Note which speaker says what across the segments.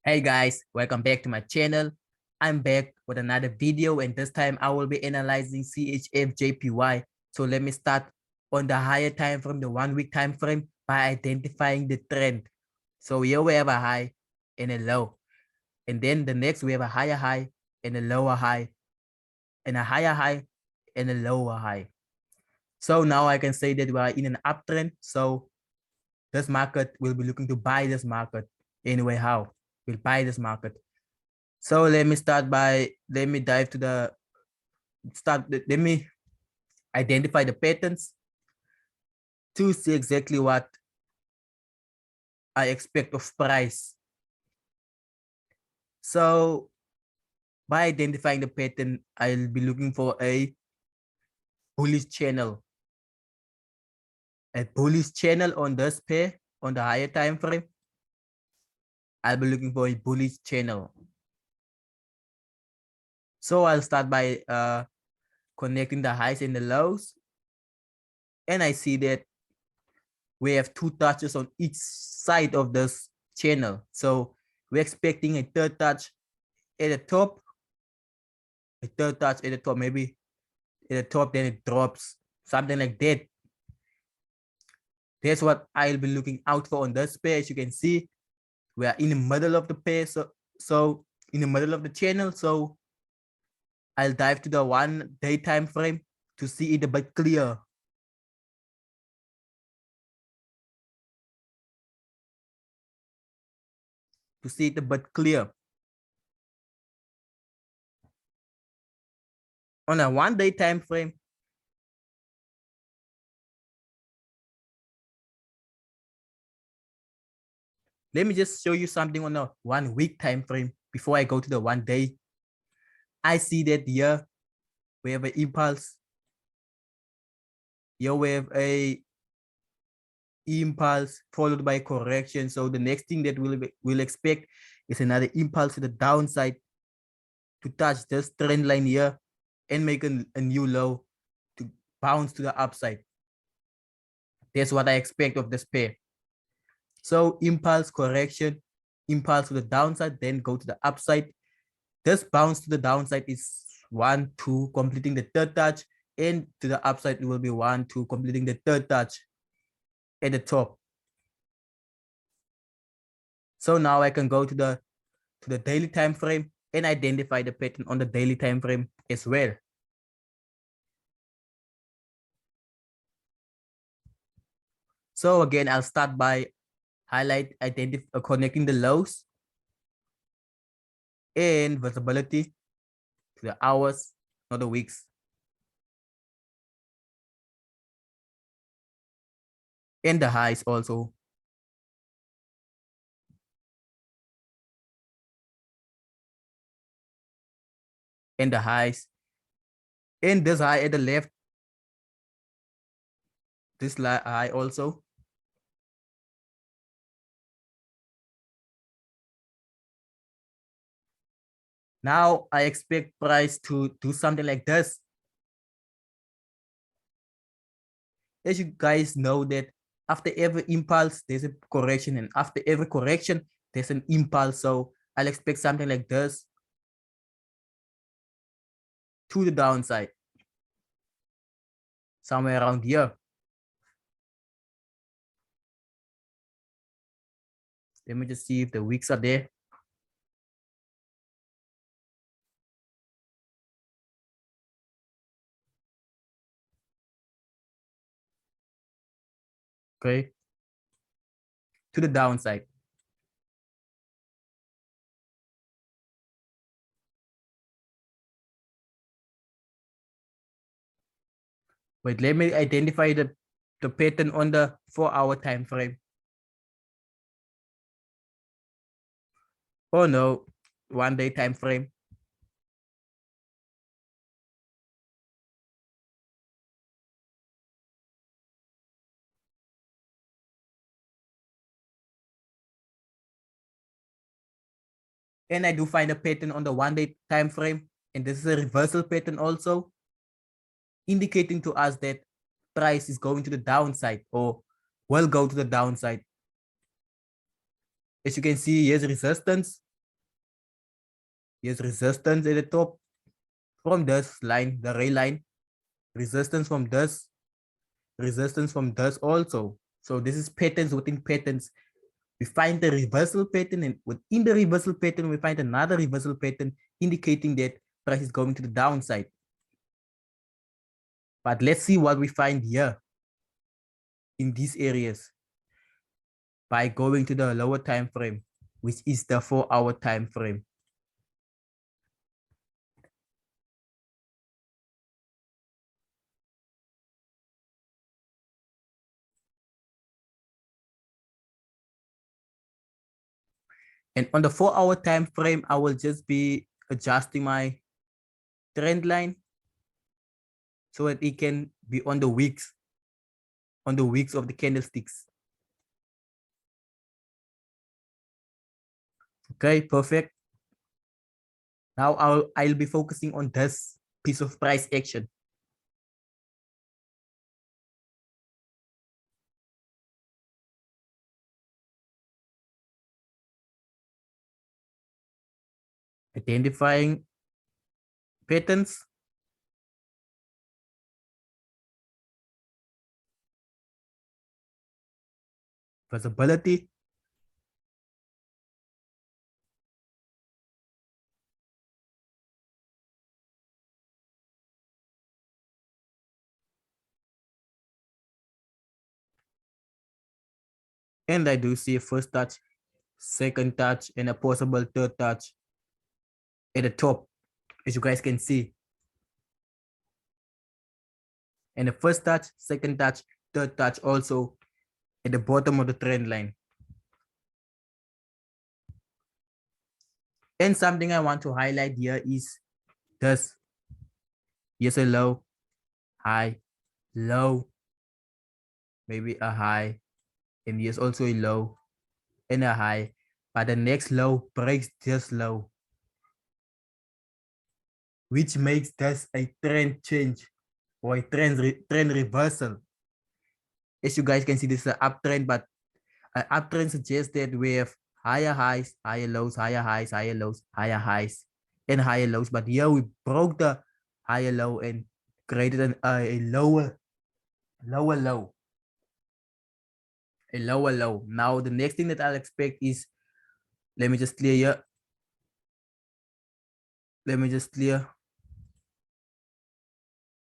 Speaker 1: Hey guys, welcome back to my channel. I'm back with another video, and this time I will be analyzing CHFJPY. So let me start on the higher time frame, the 1 week time frame, by identifying the trend. So here we have a high and a low, and then the next we have a higher high and a lower high, and a higher high and a lower high. So now I can say that we are in an uptrend. So this market will be looking to buy this market. Anyway, how we'll buy this market. So let me dive to the let me identify the patterns to see exactly what I expect of price. So by identifying the pattern, I'll be looking for a bullish channel. A bullish channel on this pair on the higher time frame. I'll be looking for a bullish channel. So I'll start by connecting the highs and the lows. And I see that we have two touches on each side of this channel. So we're expecting a third touch at the top, a third touch at the top, maybe at the top, then it drops, something like that. That's what I'll be looking out for on this pair. As you can see, we are in the middle of the pair, so in the middle of the channel. So I'll dive to the 1 day time frame to see it a bit clear. To see it a bit clear. On a 1 day time frame, let me just show you something on a 1 week time frame before I go to the 1 day. I see that here we have an impulse. Here we have a impulse followed by correction. So the next thing that we'll expect is another impulse to the downside to touch this trend line here and make a new low to bounce to the upside. That's what I expect of this pair. So impulse, correction, impulse to the downside, then go to the upside. This bounce to the downside is 1, 2, completing the third touch, and to the upside it will be 1, 2, completing the third touch at the top. So now I can go to the daily time frame and identify the pattern on the daily time frame as well. So again, I'll start by connecting the lows and visibility to the hours, not the weeks. And the highs also. And the highs. And this high at the left. This high also. Now I expect price to do something like this. As you guys know that after every impulse, there's a correction, and after every correction, there's an impulse. So I'll expect something like this to the downside, somewhere around here. Let me just see if the wicks are there. Okay. To the downside. Wait, let me identify the pattern on the 4-hour time frame. Oh no, 1 day time frame. And I do find a pattern on the 1 day time frame. And this is a reversal pattern also, indicating to us that price is going to the downside or will go to the downside. As you can see, here's resistance Here's resistance at the top from this line, the ray line, resistance from this also. So this is patterns within patterns. We find the reversal pattern, and within the reversal pattern, we find another reversal pattern indicating that price is going to the downside. But let's see what we find here in these areas by going to the lower time frame, which is the 4-hour time frame. And on the 4-hour time frame, I will just be adjusting my trend line so that it can be on the wicks of the candlesticks. Okay, perfect. Now I'll be focusing on this piece of price action. Identifying patterns, visibility, and I do see a first touch, second touch, and a possible third touch at the top, as you guys can see. And the first touch, second touch, third touch also at the bottom of the trend line. And something I want to highlight here is this. Here's a low, high, low, maybe a high, and here's also a low and a high, but the next low breaks this low, which makes this a trend change or a trend reversal. As you guys can see, this is an uptrend, but an uptrend suggests that we have higher highs, higher lows, higher highs, higher lows, higher highs, and higher lows. But here we broke the higher low and created a lower low. A lower low. Now the next thing that I'll expect is, let me just clear here. Let me just clear.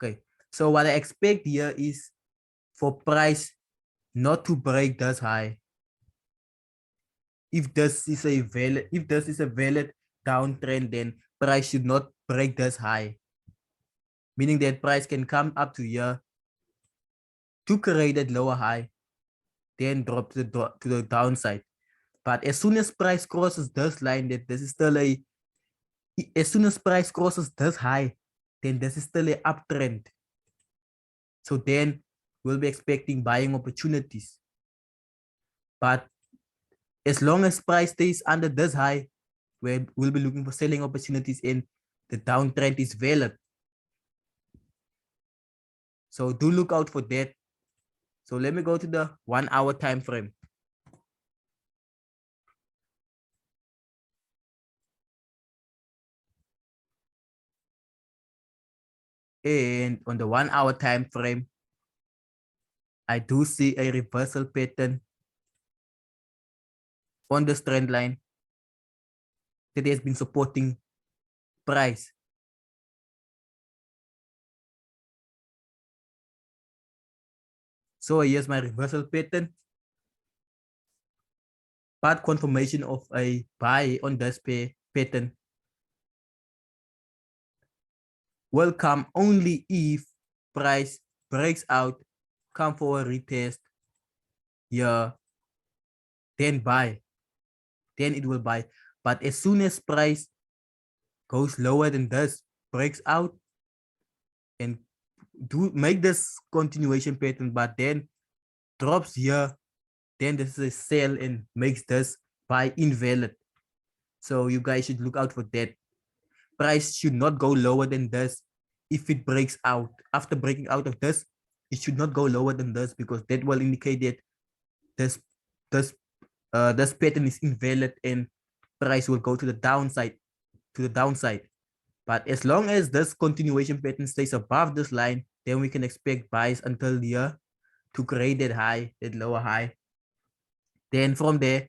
Speaker 1: Okay. So what I expect here is for price not to break this high. If this is a valid downtrend, then price should not break this high. Meaning that price can come up to here to create that lower high, then drop to the downside. But as soon as price crosses this line, that this is still as soon as price crosses this high, then this is still a uptrend. So then we'll be expecting buying opportunities. But as long as price stays under this high, we'll be looking for selling opportunities and the downtrend is valid. So do look out for that. So let me go to the 1-hour time frame. And on the 1-hour time frame, I do see a reversal pattern on this trend line that has been supporting price. So here's my reversal pattern. But confirmation of a buy on this pattern will come only if price breaks out, come for a retest here, then buy. Then it will buy. But as soon as price goes lower than this, breaks out and do make this continuation pattern, but then drops here, then this is a sell and makes this buy invalid. So you guys should look out for that. Price should not go lower than this. If it breaks out, after breaking out of this, it should not go lower than this, because that will indicate that this pattern is invalid and price will go to the downside. to the downside. But as long as this continuation pattern stays above this line, then we can expect buys until here to create that high, that lower high. Then from there,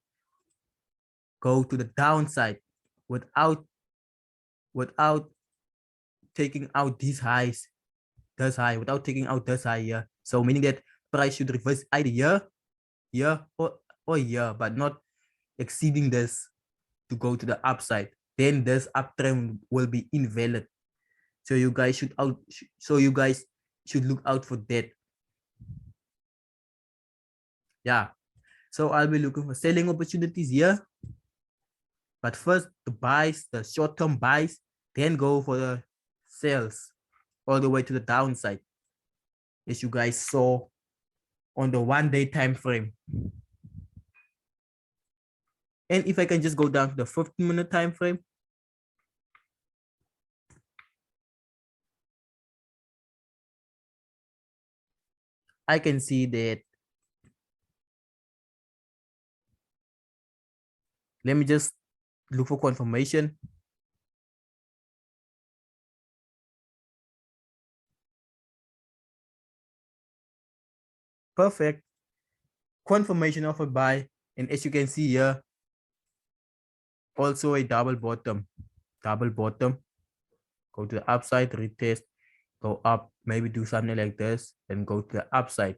Speaker 1: go to the downside without taking out these highs, this high, without taking out this high here. So meaning that price should reverse either here, or here, but not exceeding this to go to the upside. Then this uptrend will be invalid. So you guys should look out for that. Yeah. So I'll be looking for selling opportunities here. But first the buys, the short-term buys, then go for the sales all the way to the downside, as you guys saw on the 1 day time frame. And if I can just go down to the 15-minute time frame, I can see that. Let me just look for confirmation. Perfect. Confirmation of a buy. And as you can see here, also a double bottom. Go to the upside, retest, go up, maybe do something like this, then go to the upside,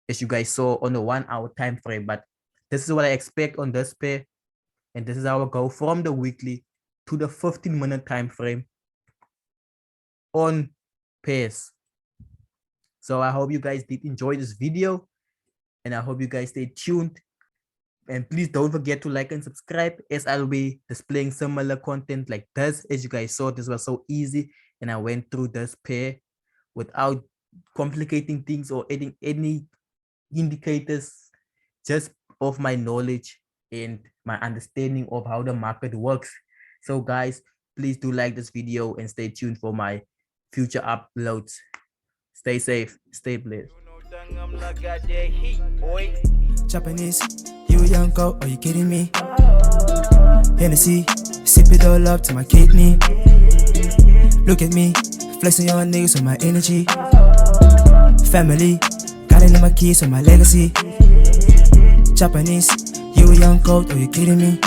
Speaker 1: as you guys saw on the 1 hour time frame. But this is what I expect on this pair, and this is how I go from the weekly to the 15-minute time frame on pairs. So I hope you guys did enjoy this video, and I hope you guys stay tuned. And please don't forget to like and subscribe, as I'll be displaying similar content like this. As you guys saw, this was so easy, and I went through this pair without complicating things or adding any indicators, just of my knowledge and my understanding of how the market works. So guys, please do like this video and stay tuned for my future uploads. Stay safe, stay blessed.
Speaker 2: Japanese, you young girl, are you kidding me? Hennessy, sip it all up to my kidney. Look at me, flexing on niggas with my energy. Family, got it in my keys on my legacy. Japanese, you young girl, are you kidding me?